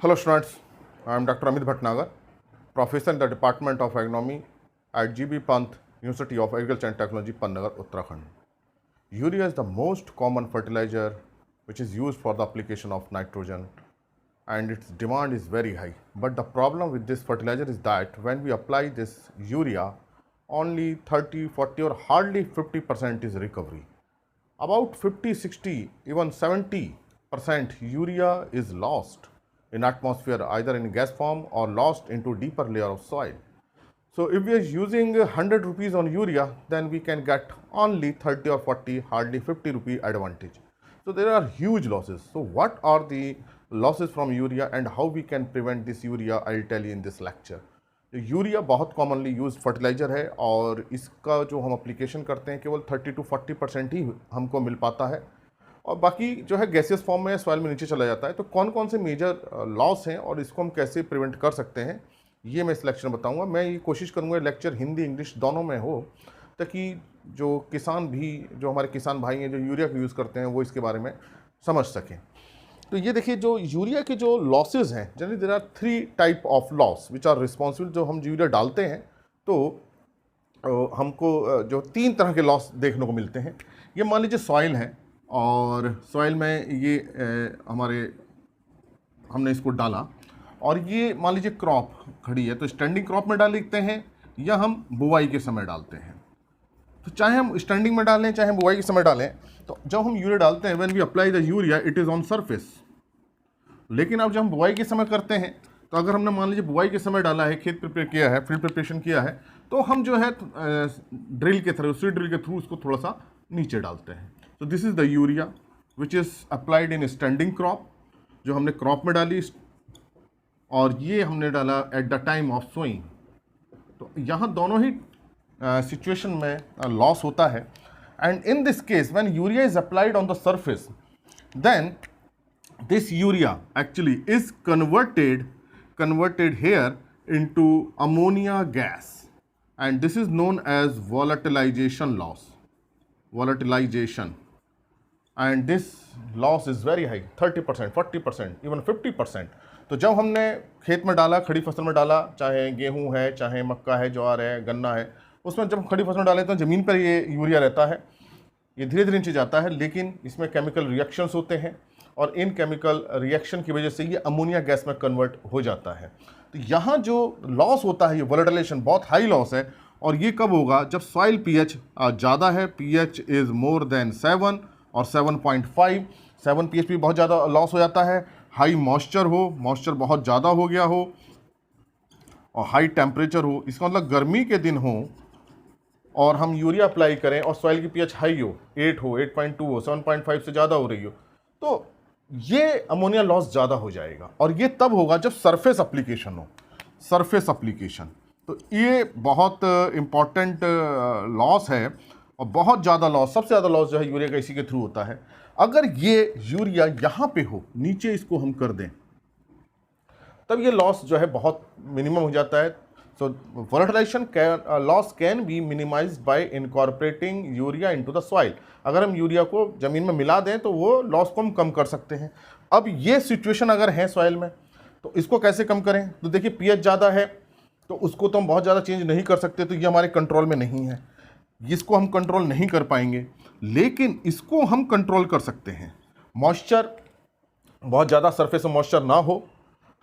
Hello students, I am Dr. Amit Bhatnagar, Professor in the Department of Agronomy at GB Pant University of Agriculture and Technology, Pantnagar, Uttarakhand. Urea is the most common fertilizer which is used for the application of nitrogen and its demand is very high. But the problem with this fertilizer is that when we apply this urea, only 30, 40 or hardly 50% is recovery. About 50, 60, even 70% urea is lost in atmosphere either in gas form or lost into deeper layer of soil. So if we are using 100 rupees on urea, then we can get only 30 or 40, hardly 50 rupee advantage. So there are huge losses. So what are the losses from urea and how we can prevent this urea, I will tell you in this lecture. Urea बहुत commonly use fertiliser है और इसका जो हम application करते हैं केवल 30 to 40% ही हमको मिल पाता है और बाकी जो है गैसियस फॉर्म में सॉइल में नीचे चला जाता है। तो कौन कौन से मेजर लॉस हैं और इसको हम कैसे प्रिवेंट कर सकते हैं ये मैं इस लेक्चर में बताऊंगा। मैं ये कोशिश करूंगा लेक्चर हिंदी इंग्लिश दोनों में हो ताकि जो किसान भी जो हमारे किसान भाई हैं जो यूरिया का यूज़ करते हैं वो इसके बारे में समझ सकें। तो ये देखिए जो यूरिया के जो लॉसेस हैं generally there are 3 type of loss which are responsible. जो हम यूरिया डालते हैं तो हमको जो 3 तरह के लॉस देखने को मिलते हैं। ये मान लीजिए सॉइल है और सॉइल में ये हमने इसको डाला और ये मान लीजिए क्रॉप खड़ी है तो स्टैंडिंग क्रॉप में डाल देते हैं या हम बुवाई के समय डालते हैं। तो चाहे हम स्टैंडिंग में डालें चाहे हम बुवाई के समय डालें तो जब हम यूरिया डालते हैं when we apply the urea it is on surface. लेकिन अब जब हम बुवाई के समय करते हैं तो अगर हमने मान लीजिए बुवाई के समय डाला है खेत प्रिपेयर किया है फील्ड प्रिपरेशन किया है तो हम जो है ड्रिल के थ्रू सीड ड्रिल के थ्रू उसको थोड़ा सा नीचे डालते हैं। तो this is the urea which is applied in standing crop जो हमने क्रॉप में डाली और ये हमने डाला at the time of sowing. तो यहाँ दोनों ही सिचुएशन में लॉस होता है and in this case when urea is applied on the surface then this urea actually is converted here into ammonia gas and this is known as volatilization and this loss is very high 30%, 40%, even 50%। तो जब हमने खेत में डाला खड़ी फसल में डाला चाहे गेहूं है चाहे मक्का है ज्वार है गन्ना है उसमें जब खड़ी फसल में डाले तो ज़मीन पर ये यूरिया रहता है ये धीरे धीरे नीचे जाता है लेकिन इसमें केमिकल रिएक्शंस होते हैं और इन केमिकल रिएक्शन की वजह से ये अमोनिया गैस में कन्वर्ट हो जाता है। तो यहाँ जो लॉस होता है ये वोलेटिलाइजेशन बहुत हाई लॉस है और ये कब होगा जब सॉइल पीएच ज़्यादा है पीएच इज़ मोर देन 7 और 7.5 7 पीएच भी बहुत ज़्यादा लॉस हो जाता है। हाई मॉइस्चर हो मॉइस्चर बहुत ज़्यादा हो गया हो और हाई टेम्परेचर हो इसका मतलब गर्मी के दिन हो और हम यूरिया अप्लाई करें और सॉइल की पीएच हाई हो 8 हो 8.2 हो 7.5 से ज़्यादा हो रही हो तो ये अमोनिया लॉस ज़्यादा हो जाएगा और ये तब होगा जब सरफेस एप्लीकेशन हो सरफेस एप्लीकेशन। तो ये बहुत इम्पॉर्टेंट लॉस है और बहुत ज़्यादा लॉस सबसे ज़्यादा लॉस जो है यूरिया का इसी के थ्रू होता है। अगर ये यूरिया यहाँ पे हो नीचे इसको हम कर दें तब ये लॉस जो है बहुत मिनिमम हो जाता है। So volatilization loss can be minimized by incorporating urea into the soil। अगर हम यूरिया को ज़मीन में मिला दें तो वो लॉस को हम कम कर सकते हैं। अब ये सिचुएशन अगर है सॉइल में तो इसको कैसे कम करें। तो देखिए पीएच ज़्यादा है तो उसको तो हम बहुत ज़्यादा चेंज नहीं कर सकते तो ये हमारे कंट्रोल में नहीं है इसको हम कंट्रोल नहीं कर पाएंगे लेकिन इसको हम कंट्रोल कर सकते हैं। मॉइस्चर बहुत ज़्यादा सरफेस में मॉइस्चर ना हो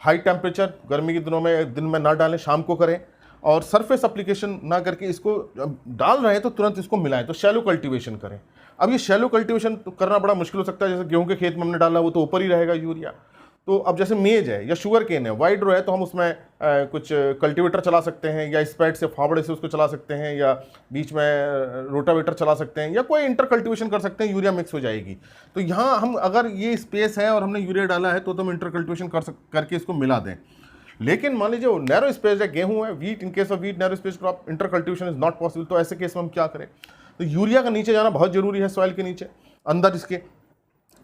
हाई टेम्परेचर गर्मी के दिनों में दिन में ना डालें शाम को करें और सरफेस एप्लीकेशन ना करके इसको डाल रहे हैं तो तुरंत इसको मिलाएं तो शैलो कल्टीवेशन करें। अब ये शैलो कल्टीवेशन तो करना बड़ा मुश्किल हो सकता है जैसे गेहूं के खेत में हमने डाला वो तो ऊपर ही रहेगा यूरिया। तो अब जैसे मेज है या शुगर केन है वाइड रो है तो हम उसमें कुछ कल्टीवेटर चला सकते हैं या स्पैड से फावड़े से उसको चला सकते हैं या बीच में रोटावेटर चला सकते हैं या कोई इंटर कल्टीवेशन कर सकते हैं यूरिया मिक्स हो जाएगी। तो यहाँ हम अगर ये स्पेस है और हमने यूरिया डाला है तो हम इंटर कल्टीवेशन करके इसको मिला दें। लेकिन मान लीजिए वो नैरो स्पेस है गेहूँ है wheat in case of wheat narrow space crop inter cultivation is not possible तो ऐसे केस में हम क्या करें। तो यूरिया का नीचे जाना बहुत ज़रूरी है सॉइल के नीचे अंदर इसके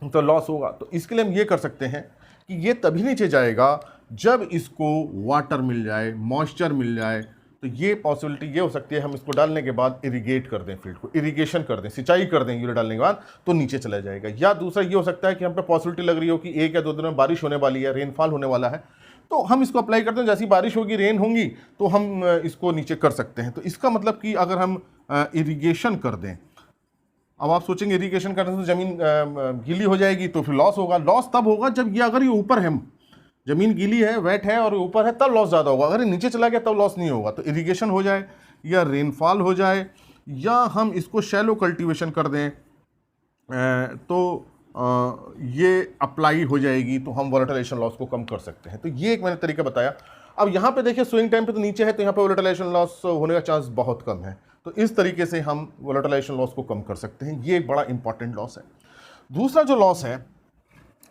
तो लॉस होगा। तो इसके लिए हम ये कर सकते हैं कि ये तभी नीचे जाएगा जब इसको वाटर मिल जाए मॉइस्चर मिल जाए तो ये पॉसिबिलिटी ये हो सकती है हम इसको डालने के बाद इरिगेट कर दें, फील्ड को इरिगेशन कर दें, सिंचाई कर दें यूरिया डालने के बाद, तो नीचे चला जाएगा। या दूसरा ये हो सकता है कि हम पे पॉसिबिलिटी लग रही हो कि 1 या 2 दिन में बारिश होने वाली है, रेनफॉल होने वाला है, तो हम इसको अप्लाई करते हैं, जैसी बारिश होगी, रेन होंगी, तो हम इसको नीचे कर सकते हैं। तो इसका मतलब कि अगर हम इरिगेशन कर दें, अब आप सोचेंगे इरिगेशन करने से तो ज़मीन गीली हो जाएगी तो फिर लॉस होगा। लॉस तब होगा जब ये अगर ये ऊपर है, ज़मीन गीली है, वेट है और ऊपर है, तब लॉस ज़्यादा होगा। अगर ये नीचे चला गया तब लॉस नहीं होगा। तो इरिगेशन हो जाए या रेनफॉल हो जाए या हम इसको शैलो कल्टीवेशन कर दें, तो ये अप्लाई हो जाएगी, तो हम वोलेटिलाइजेशन लॉस को कम कर सकते हैं। तो ये एक मैंने तरीका बताया। अब यहाँ पे देखिए स्विंग टाइम पे तो नीचे है, तो यहाँ पे वोलेटिलाइजेशन लॉस होने का चांस बहुत कम है। तो इस तरीके से हम वोलेटिलाइजेशन लॉस को कम कर सकते हैं। ये एक बड़ा इंपॉर्टेंट लॉस है। दूसरा जो लॉस है,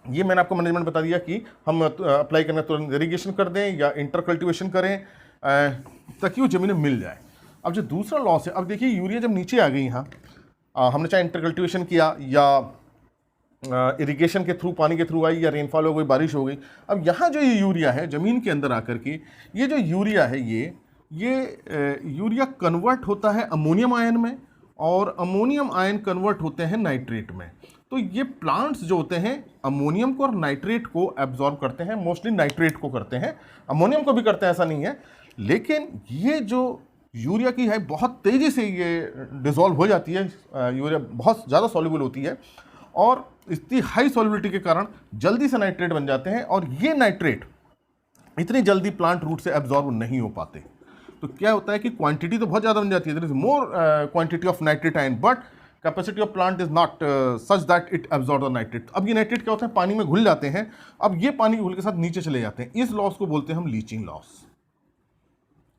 ये मैंने आपको मैनेजमेंट बता दिया कि हम अप्लाई करना तुरंत इरिगेशन कर दें या इंटर कल्टीवेशन करें ताकि वो ज़मीनें मिल जाए। अब जो दूसरा लॉस है, अब देखिए यूरिया जब नीचे आ गई यहाँ, हमने चाहे इंटर कल्टीवेशन किया या इरिगेशन के थ्रू, पानी के थ्रू आई या रेनफॉल हो गई, बारिश हो गई। अब यहाँ जो ये यूरिया है ज़मीन के अंदर आकर के, ये जो यूरिया है ये यूरिया कन्वर्ट होता है अमोनियम आयन में, और अमोनियम आयन कन्वर्ट होते हैं नाइट्रेट में। तो ये प्लांट्स जो होते हैं अमोनियम को और नाइट्रेट को एब्जॉर्ब करते हैं, मोस्टली नाइट्रेट को करते हैं, अमोनियम को भी करते हैं ऐसा नहीं है, लेकिन ये जो यूरिया की है बहुत तेज़ी से ये डिज़ोल्व हो जाती है, यूरिया बहुत ज़्यादा सॉल्युबल होती है और इतनी हाई सॉल्युबिलिटी के कारण जल्दी से नाइट्रेट बन जाते हैं, और ये नाइट्रेट इतनी जल्दी प्लांट रूट से एब्जॉर्ब नहीं हो पाते। तो क्या होता है कि क्वांटिटी तो बहुत ज़्यादा बन जाती है, there is more quantity of nitrate ion, but capacity of plant is not such that it absorb the nitrate. अब ये नाइट्रेट क्या होता है, पानी में घुल जाते हैं। अब ये पानी घुल के साथ नीचे चले जाते हैं। इस लॉस को बोलते हैं हम लीचिंग लॉस।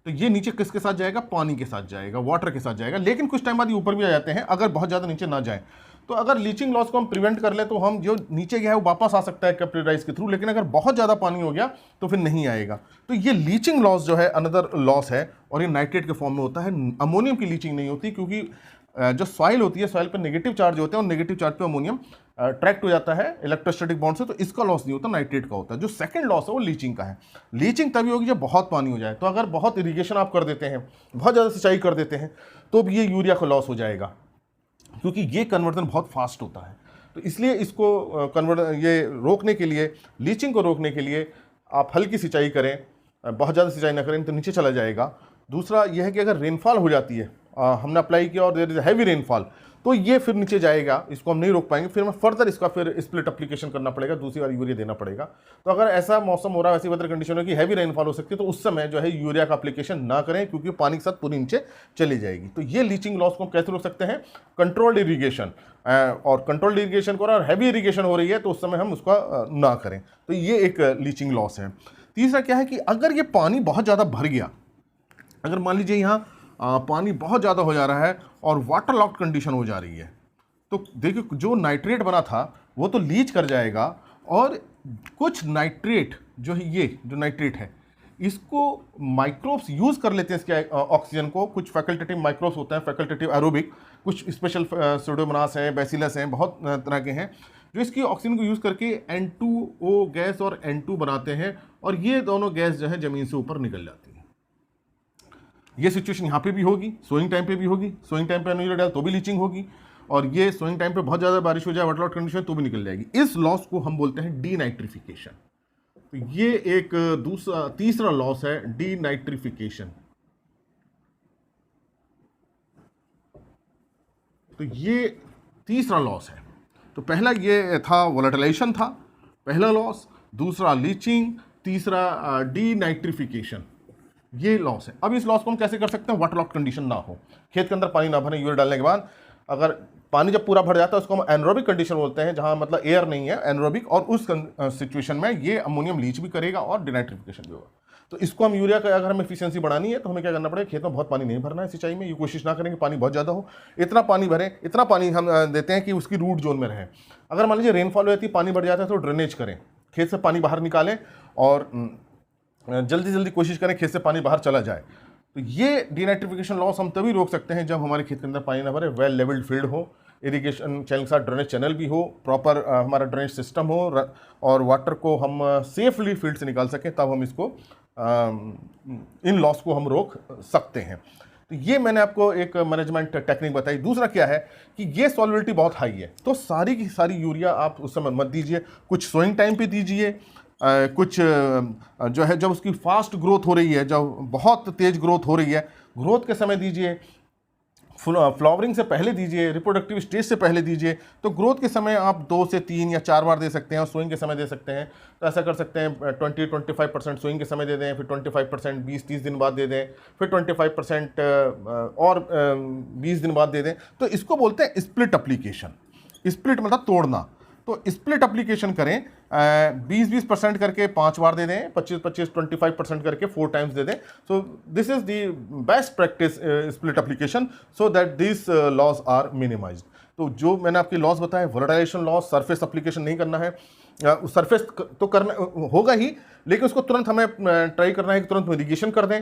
तो ये नीचे किसके साथ जाएगा, पानी के साथ जाएगा, वाटर के साथ जाएगा, लेकिन कुछ टाइम बाद ये ऊपर भी आ जाते हैं अगर बहुत ज़्यादा नीचे ना जाए। तो अगर लीचिंग लॉस को हम प्रिवेंट कर लें तो हम जो नीचे गया है वो वापस आ सकता है कैपिलराइज के थ्रू, लेकिन अगर बहुत ज़्यादा पानी हो गया तो फिर नहीं आएगा। तो ये लीचिंग लॉस जो है अनदर लॉस है, और ये नाइट्रेट के फॉर्म में होता है। अमोनियम की लीचिंग नहीं होती, क्योंकि जो सॉइल होती है, सॉइल पर नेगेटिव चार्ज होते हैं और नेगेटिव चार्ज पे अमोनियम अट्रैक्ट हो जाता है इलेक्ट्रोस्टैटिक बॉन्ड से, तो इसका लॉस नहीं होता, नाइट्रेट का होता है। जो सेकंड लॉस है वो लीचिंग का है। लीचिंग तभी होगी जब बहुत पानी हो जाए। तो अगर बहुत इरिगेशन आप कर देते हैं, बहुत ज़्यादा सिंचाई कर देते हैं, तो भी ये यूरिया का लॉस हो जाएगा, क्योंकि ये कन्वर्जन बहुत फास्ट होता है। तो इसलिए इसको ये रोकने के लिए, लीचिंग को रोकने के लिए आप हल्की सिंचाई करें, बहुत ज़्यादा सिंचाई ना करें तो नीचे चला जाएगा। दूसरा यह है कि अगर रेनफॉल हो जाती है, हमने अप्लाई किया और देयर इज हैवी रेनफॉल, तो ये फिर नीचे जाएगा, इसको हम नहीं रोक पाएंगे, फिर हमें फर्दर इसका फिर स्प्लिट एप्लीकेशन करना पड़ेगा, दूसरी बार यूरिया देना पड़ेगा। तो अगर ऐसा मौसम हो रहा है, ऐसी वेदर कंडीशन है कि हैवी रेनफॉल हो सकती है, तो उस समय जो है यूरिया का एप्लीकेशन ना करें, क्योंकि पानी के साथ पूरी नीचे चली जाएगी। तो ये लीचिंग लॉस को हम कैसे रोक सकते हैं, कंट्रोल्ड इरीगेशन, और कंट्रोल्ड इरीगेशन को, और हैवी इरीगेशन हो रही है तो उस समय हम उसका ना करें। तो ये एक लीचिंग लॉस है। तीसरा क्या है कि अगर ये पानी बहुत ज़्यादा भर गया, अगर मान लीजिए यहाँ पानी बहुत ज़्यादा हो जा रहा है और वाटर लॉक्ड कंडीशन हो जा रही है, तो देखिए जो नाइट्रेट बना था वो तो लीच कर जाएगा, और कुछ नाइट्रेट जो है, ये जो नाइट्रेट है इसको माइक्रोब्स यूज़ कर लेते हैं, इसके ऑक्सीजन को। कुछ फैकल्टेटिव माइक्रोब्स होते हैं, फैकल्टेटिव एरोबिक, कुछ स्पेशल स्यूडोमोनास हैं, बैसिलस हैं, बहुत तरह के हैं, जो इसकी ऑक्सीजन को यूज़ करके N2O गैस और N2 बनाते हैं, और ये दोनों गैस जो है ज़मीन से ऊपर निकल जाती है। ये सिचुएशन यहाँ पे भी होगी, सोइंग टाइम पे भी होगी। सोइंग टाइम पे यूरिया डाल तो भी लीचिंग होगी, और ये सोइंग टाइम पे बहुत ज़्यादा बारिश हो जाए, वाटर लॉट कंडीशन, तो भी निकल जाएगी। इस लॉस को हम बोलते हैं डीनाइट्रिफिकेशन। तो ये एक तीसरा लॉस है, डीनाइट्रिफिकेशन। तो ये तीसरा लॉस है। तो पहला ये था वोलेटिलाइजेशन था, पहला लॉस, दूसरा लीचिंग, तीसरा डीनाइट्रिफिकेशन, ये लॉस है। अब इस लॉस को हम कैसे कर सकते हैं, वाटर लॉक कंडीशन ना हो, खेत के अंदर पानी ना भरे यूरिया डालने के बाद। अगर पानी जब पूरा भर जाता है उसको हम एनरोबिक कंडीशन बोलते हैं, जहां मतलब एयर नहीं है, एनरोबिक, और उस सिचुएशन में ये अमोनियम लीच भी करेगा और डिनाइट्रिफिकेशन भी होगा। तो इसको हम यूरिया का, अगर हमें एफिशिएंसी बढ़ानी है तो हमें क्या करना पड़ेगा, खेत में बहुत पानी नहीं भरना है, सिंचाई में ये कोशिश ना करें कि पानी बहुत ज़्यादा हो, इतना पानी भरें, इतना पानी हम देते हैं कि उसकी रूट जोन में रहे। अगर मान लीजिए रेनफॉल हो जाती है, पानी बढ़ जाता है, तो ड्रेनेज करें, खेत से पानी बाहर निकालें, और जल्दी जल्दी कोशिश करें खेत से पानी बाहर चला जाए। तो ये डीनाइट्रिफिकेशन लॉस हम तभी रोक सकते हैं जब हमारे खेत के अंदर पानी ना भरे, वेल लेवल्ड फील्ड हो, इरिगेशन चैनल के साथ ड्रेनेज चैनल भी हो, प्रॉपर हमारा ड्रेनेज सिस्टम हो, और वाटर को हम सेफली फील्ड से निकाल सकें, तब हम इसको इन लॉस को हम रोक सकते हैं। तो ये मैंने आपको एक मैनेजमेंट टेक्निक बताई। दूसरा क्या है कि ये सॉल्युबिलिटी बहुत हाई है, तो सारी की सारी यूरिया आप उस समय मत दीजिए, कुछ सोइंग टाइम पे दीजिए, कुछ जो है जब उसकी फास्ट ग्रोथ हो रही है, जब बहुत तेज ग्रोथ हो रही है, ग्रोथ के समय दीजिए, फ्लावरिंग से पहले दीजिए, रिप्रोडक्टिव स्टेज से पहले दीजिए। तो ग्रोथ के समय आप 2 से 3 या 4 बार दे सकते हैं और सोइंग के समय दे सकते हैं। तो ऐसा कर सकते हैं 20-25% सोइंग के समय दे दें, फिर 25% 20-30 दिन बाद दे दें, फिर 25% और 20 दिन बाद दे दें। तो इसको बोलते हैं स्प्लिट एप्लीकेशन। स्प्लिट मतलब तोड़ना। तो स्प्लिट एप्लीकेशन करें, 20-20% करके 5 बार दे दें, 25-25 25% करके 4 टाइम्स दे दें। So this is the best practice split application, so that this loss are minimized. तो जो मैंने आपके लॉस बताए, वोलेटाइलेशन लॉस, सरफेस एप्लीकेशन नहीं करना है, सरफेस तो करना होगा ही, लेकिन उसको तुरंत हमें ट्राई करना है कि तुरंत इरिगेशन कर दें,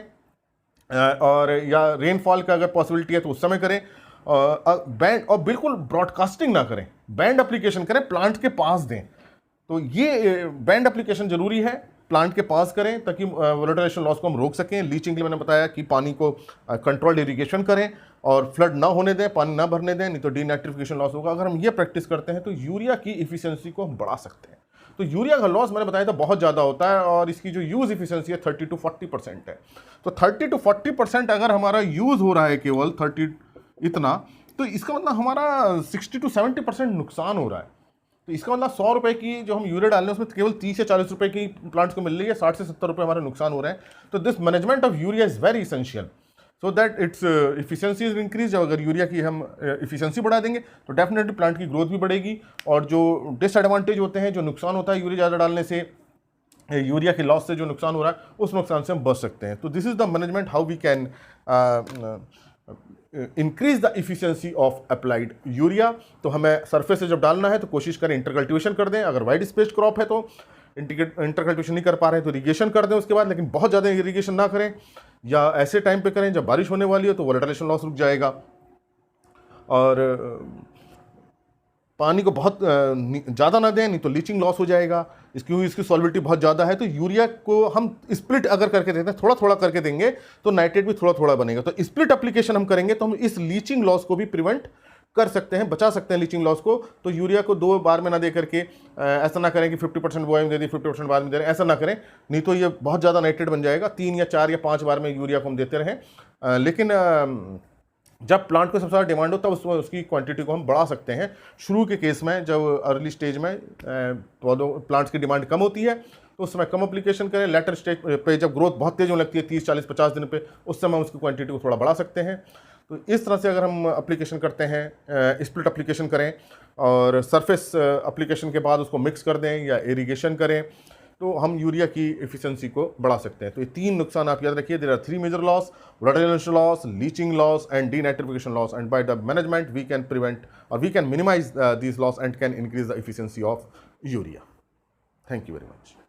और या रेनफॉल का अगर पॉसिबिलिटी है तो उस समय करें। बैंड, और बिल्कुल ब्रॉडकास्टिंग ना करें, बैंड एप्लीकेशन करें, प्लांट के पास दें। तो ये बैंड एप्लीकेशन जरूरी है, प्लांट के पास करें ताकि वोलेटाइलेशन लॉस को हम रोक सकें। लीचिंग के लिए मैंने बताया कि पानी को कंट्रोल्ड इरिगेशन करें और फ्लड ना होने दें, पानी ना भरने दें, नहीं तो डीनाइट्रिफिकेशन लॉस होगा। अगर हम ये प्रैक्टिस करते हैं तो यूरिया की इफिशियंसी को हम बढ़ा सकते हैं। तो यूरिया का लॉस मैंने बताया था बहुत ज़्यादा होता है, और इसकी जो यूज़ इफिशियंसी है 30-40% है। तो 30-40% अगर हमारा यूज़ हो रहा है केवल 30 इतना, तो इसका मतलब हमारा 60-70% नुकसान हो रहा है। तो इसका मतलब 100 रुपये की जो हम यूरिया डाल रहे हैं उसमें केवल 30 से 40 रुपये की प्लांट्स को मिल रही है, 60 से 70 रुपये हमारे नुकसान हो रहे हैं। तो this management of urea is very essential, so that it's efficiency is increase. अगर यूरिया की हम इफिशियंसी बढ़ा देंगे तो डेफिनेटली प्लांट की ग्रोथ भी बढ़ेगी, और जो डिसएडवांटेज होते हैं, जो नुकसान होता है यूरिया ज़्यादा डालने से, यूरिया के लॉस से जो नुकसान हो रहा है, उस नुकसान से हम बच सकते हैं। तो this is the management how we can increase the efficiency of applied urea. तो हमें सरफेस से जब डालना है तो कोशिश करें इंटरकल्टिवेशन कर दें। अगर वाइड स्पेस क्रॉप है तो इंटरकल्टिवेशन नहीं कर पा रहे हैं तो इरिगेशन कर दें उसके बाद, लेकिन बहुत ज़्यादा इरिगेशन ना करें, या ऐसे टाइम पे करें जब बारिश होने वाली हो तो वोलेटाइलेशन लॉस रुक जाएगा। और पानी को बहुत ज़्यादा ना दें, नहीं तो लीचिंग लॉस हो जाएगा। इसकी सॉल्युबिलिटी बहुत ज़्यादा है। तो यूरिया को हम स्प्लिट अगर करके देते हैं, थोड़ा थोड़ा करके देंगे, तो नाइट्रेट भी थोड़ा थोड़ा बनेगा। तो स्प्लिट एप्लीकेशन हम करेंगे तो हम इस लीचिंग लॉस को भी प्रिवेंट कर सकते हैं, बचा सकते हैं लीचिंग लॉस को। तो यूरिया को 2 बार में ना दे करके ऐसा ना करें कि 50% बोआई में दे दी, 50% बाद में दे रहे हैं, ऐसा ना करें, नहीं तो ये बहुत ज़्यादा नाइट्रेट बन जाएगा। 3 या 4 या 5 बार में यूरिया को हम देते रहें, लेकिन जब प्लांट को सबसे ज़्यादा डिमांड हो तब उसकी क्वांटिटी को हम बढ़ा सकते हैं। शुरू के केस में जब अर्ली स्टेज में पौधों प्लांट्स की डिमांड कम होती है तो उस समय कम एप्लीकेशन करें। लेटर स्टेज पे जब ग्रोथ बहुत तेज होने लगती है 30, 40, 50 दिन पे, उस समय उसकी क्वांटिटी को थोड़ा बढ़ा सकते हैं। तो इस तरह से अगर हम एप्लीकेशन करते हैं, स्प्लिट एप्लीकेशन करें और सरफेस एप्लीकेशन के बाद उसको मिक्स कर दें या इरिगेशन करें, तो हम यूरिया की एफिशिएंसी को बढ़ा सकते हैं। तो ये 3 नुकसान आप याद रखिए। There are 3 major loss: volatilisation loss, leaching loss and denitrification loss. And by the management we can prevent और we can minimise these loss and can increase the efficiency of urea. Thank you very much.